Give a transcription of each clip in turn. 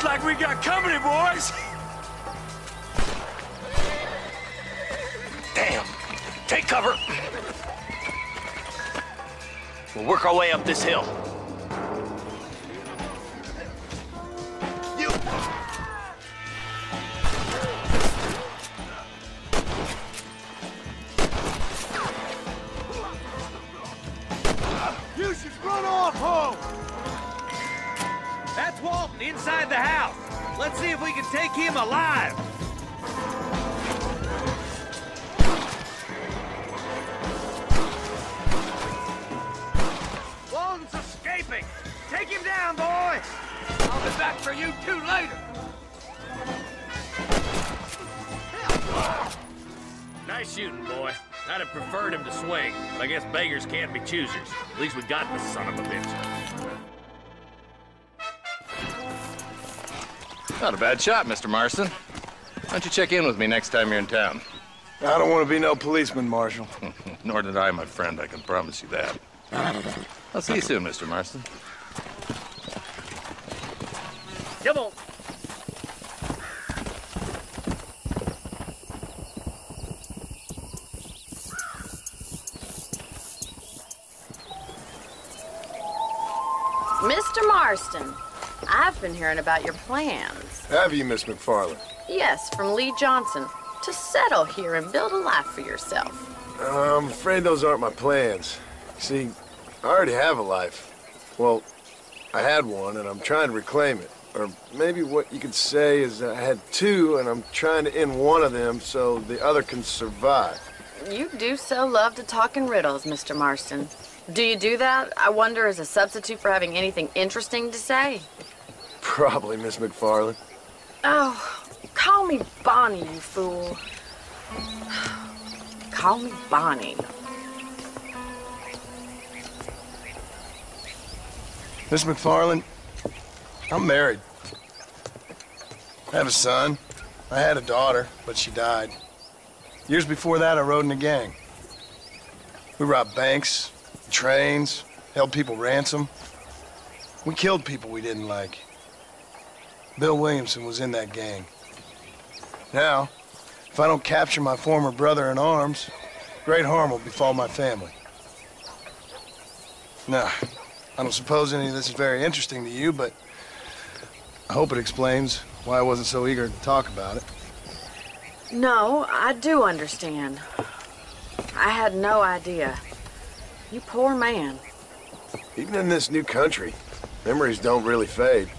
Looks like we got company, boys. Damn. Take cover. We'll work our way up this hill. You should run off home. That's Walton inside the house. Let's see if we can take him alive. Walton's escaping. Take him down, boys. I'll be back for you two later. Nice shooting, boy. I'd have preferred him to swing, but I guess beggars can't be choosers. At least we got the son of a bitch. Not a bad shot, Mr. Marston. Why don't you check in with me next time you're in town? I don't want to be no policeman, Marshal. Nor did I, my friend. I can promise you that. I'll see you soon, Mr. Marston. Come on. Mr. Marston, I've been hearing about your plans. Have you, Miss McFarland? Yes, from Lee Johnson. To settle here and build a life for yourself. I'm afraid those aren't my plans. See, I already have a life. Well, I had one, and I'm trying to reclaim it. Or maybe what you could say is I had two, and I'm trying to end one of them so the other can survive. You do so love to talk in riddles, Mr. Marston. Do you do that, I wonder, as a substitute for having anything interesting to say? Probably, Miss McFarland. Oh, call me Bonnie, you fool. Call me Bonnie. Miss McFarland, I'm married. I have a son. I had a daughter, but she died. Years before that, I rode in a gang. We robbed banks, trains, held people ransom. We killed people we didn't like. Bill Williamson was in that gang. Now, if I don't capture my former brother in arms, great harm will befall my family. Now, I don't suppose any of this is very interesting to you, but I hope it explains why I wasn't so eager to talk about it. No, I do understand. I had no idea. You poor man. Even in this new country, memories don't really fade.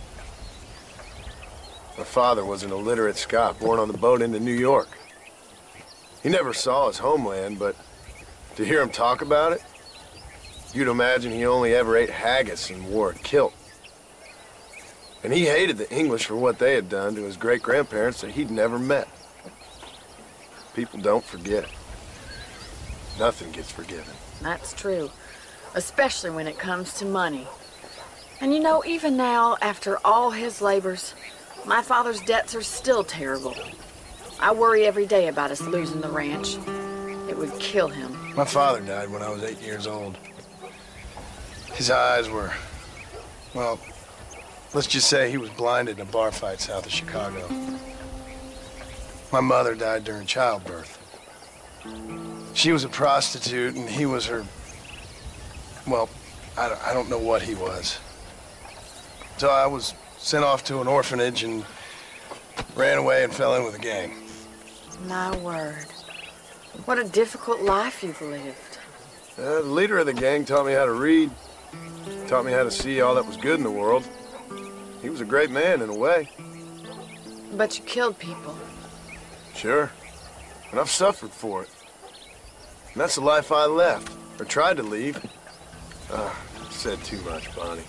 My father was an illiterate Scot born on the boat into New York. He never saw his homeland, but to hear him talk about it, you'd imagine he only ever ate haggis and wore a kilt. And he hated the English for what they had done to his great-grandparents that he'd never met. People don't forget. Nothing gets forgiven. That's true, especially when it comes to money. And you know, even now, after all his labors, my father's debts are still terrible. I worry every day about us losing the ranch. It would kill him. My father died when I was 8 years old. His eyes were, well, let's just say he was blinded in a bar fight south of Chicago. My mother died during childbirth. She was a prostitute, and he was her, well, I don't know what he was. So I was sent off to an orphanage and ran away and fell in with a gang. My word. What a difficult life you've lived. The leader of the gang taught me how to read, taught me how to see all that was good in the world. He was a great man in a way. But you killed people. Sure. And I've suffered for it. And that's the life I left, or tried to leave. Said too much, Bonnie.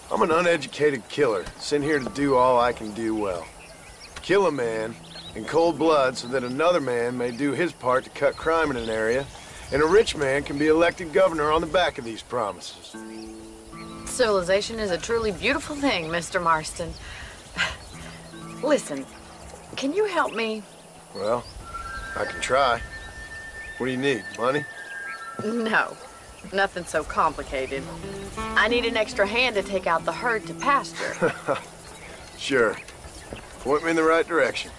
I'm an uneducated killer, sent here to do all I can do well. Kill a man in cold blood so that another man may do his part to cut crime in an area, and a rich man can be elected governor on the back of these promises. Civilization is a truly beautiful thing, Mr. Marston. Listen, can you help me? Well, I can try. What do you need, money? No, nothing so complicated. I need an extra hand to take out the herd to pasture. Sure. Point me in the right direction.